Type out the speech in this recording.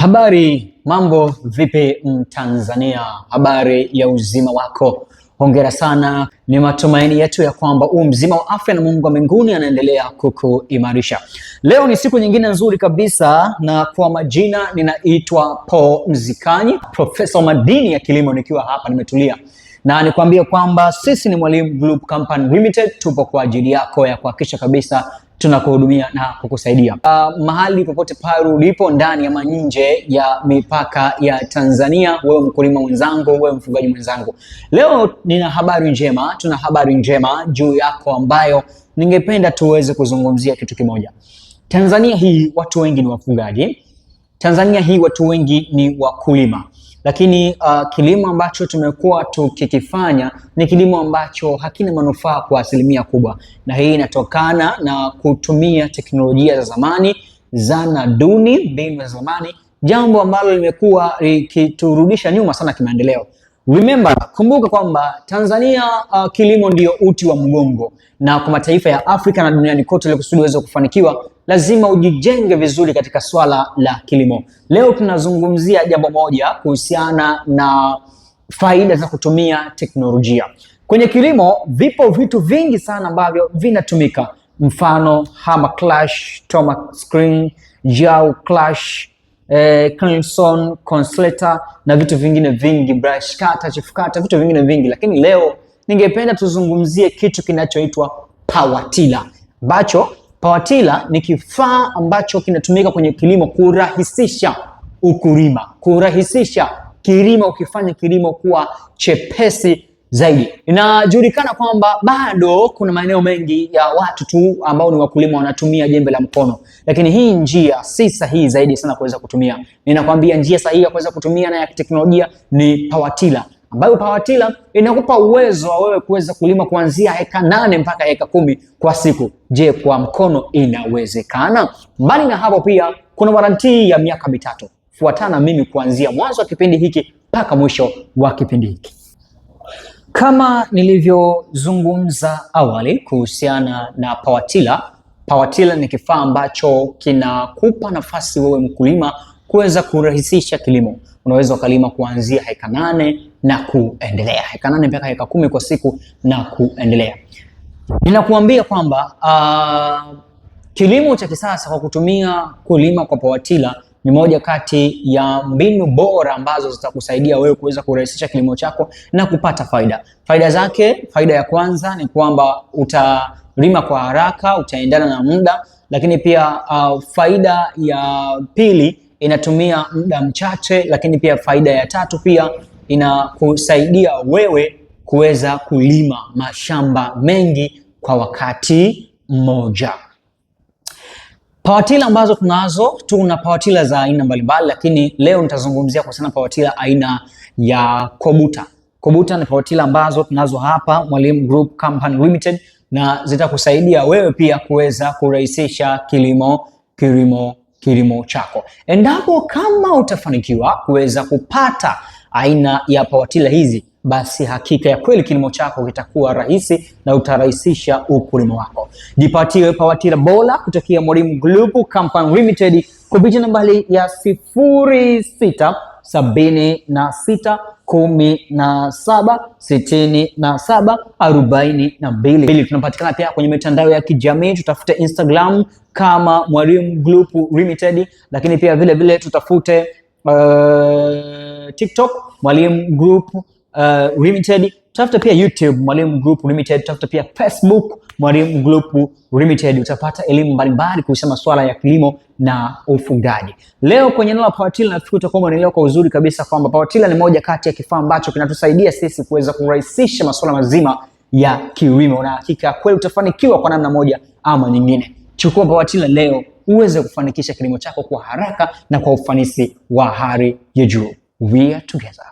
Habari, mambo vipi Mtanzania? Habari ya uzima wako? Hongera sana. Ni matumaini yetu ya kwamba mzima wa afya na Mungu wa mbinguni anaendelea kukuimarisha. Leo ni siku nyingine nzuri kabisa, na kwa majina ninaitwa Paul Mzikanyi, Profesa madini ya kilimo, nikiwa hapa nimetulia. Na nikwambie kwamba sisi ni Mwalimu Group Company Limited, tupo kwa ajili yako ya kuhakikisha kabisa tunakuhudumia na kukusaidia mahali popote pale ulipo, ndani ama nje ya mipaka ya Tanzania. Wewe mkulima mwenzangu, wewe mfugaji mwenzangu, leo tuna habari njema juu yako, ambayo ningependa tuweze kuzungumzia kitu kimoja. Tanzania hii watu wengi ni wafugaji, Tanzania hii watu wengi ni wakulima, lakini kilimo ambacho tumekuwa tukikifanya ni kilimo ambacho hakina manufaa kwa asilimia kubwa, na hii inatokana na kutumia teknolojia za zamani, zana duni, mbinu za zamani, jambo ambalo limekuwa likiturudisha nyuma sana kimaendeleo. Kumbuka kwamba Tanzania kilimo ndio uti wa mgongo, na kwa mataifa ya Afrika na duniani kote ili kusudi uweze kufanikiwa lazima ujijenge vizuri katika swala la kilimo. Leo tunazungumzia jambo moja kuhusiana na faida za kutumia teknolojia. Kwenye kilimo vipo vitu vingi sana ambavyo vinatumika, mfano hammer clash, tomac screen, jaw clash, Cleanson, Conslater na vitu vingine vingi, brush cutter, chief cutter, vitu vingine vingi. Lakini leo ningependa tuzungumzie kitu kinachoitwa power tiller, ambacho power tiller ni kifaa ambacho kinatumika kwenye kilimo kurahisisha ukulima, kurahisisha kilimo, ukifanya kilimo kuwa chepesi zaidi. Inajulikana kwamba bado kuna maeneo mengi ya watu tu ambao ni wakulima wanatumia jembe la mkono, lakini hii njia si sahihi zaidi sana kuweza kutumia. Ninakwambia njia sahihi ya kuweza kutumia na ya teknolojia ni power tiller, ambayo power tiller inakupa uwezo wa wewe kuweza kulima kuanzia heka 8 mpaka heka 10 kwa siku. Je, kwa mkono inawezekana? Mbali na hapo, pia kuna waranti ya miaka 3. Fuatana mimi kuanzia mwanzo wa kipindi hiki mpaka mwisho wa kipindi hiki. Kama nilivyozungumza awali kuhusiana na power tiller, power tiller ni kifaa ambacho kinakupa nafasi wewe mkulima kuweza kurahisisha kilimo. Unaweza ukalima kuanzia heka 8 na kuendelea, heka 8 mpaka heka 10 kwa siku na kuendelea. Ninakuambia kwamba kilimo cha kisasa kwa kutumia kulima kwa power tiller ni moja kati ya mbinu bora ambazo zitakusaidia wewe kuweza kurahisisha kilimo chako na kupata faida. Faida zake, faida ya kwanza ni kwamba utalima kwa haraka, utaendana na muda, lakini pia faida ya pili inatumia muda mchache, lakini pia faida ya tatu pia inakusaidia wewe kuweza kulima mashamba mengi kwa wakati mmoja. Power tiller ambazo tuna power tiller za aina mbalimbali, lakini leo nitazungumzia kuhusiana na power tiller aina ya Kobuta. Kobuta ni power tiller ambazo tunazo hapa Mwalimu Group Company Limited, na zitakusaidia wewe pia kuweza kurahisisha kilimo chako. Endapo kama utafanikiwa kuweza kupata aina ya power tiller hizi, basi hakika ya kweli kilimo chako kitakuwa rahisi na utarahisisha ukulima wako. Jipatie power tiller bora kutokia Mwalimu Group Company Limited kupitia nambari ya 0676176742. Tunapatikana pia kwenye mitandao ya kijamii, tutafute Instagram kama Mwalimu Group Limited, lakini pia vile vile tutafute TikTok Mwalimu Group Limited, tafuta pia YouTube Mwalimu Group Limited, tafuta pia Facebook Mwalimu Group Limited. Utapata elimu mbalimbali kuhusiana masuala ya kilimo na ufugaji. Leo kwenye neno la power tiller nafikiri utakuwa umeelewa kwa uzuri kabisa kwamba power tiller ni moja kati ya kifaa ambacho kinatusaidia sisi kuweza kurahisisha masuala mazima ya kilimo, na hakika kweli utafanikiwa kwa namna moja ama nyingine. Chukua power tiller leo uweze kufanikisha kilimo chako kwa haraka na kwa ufanisi wa hali ya juu. We are together.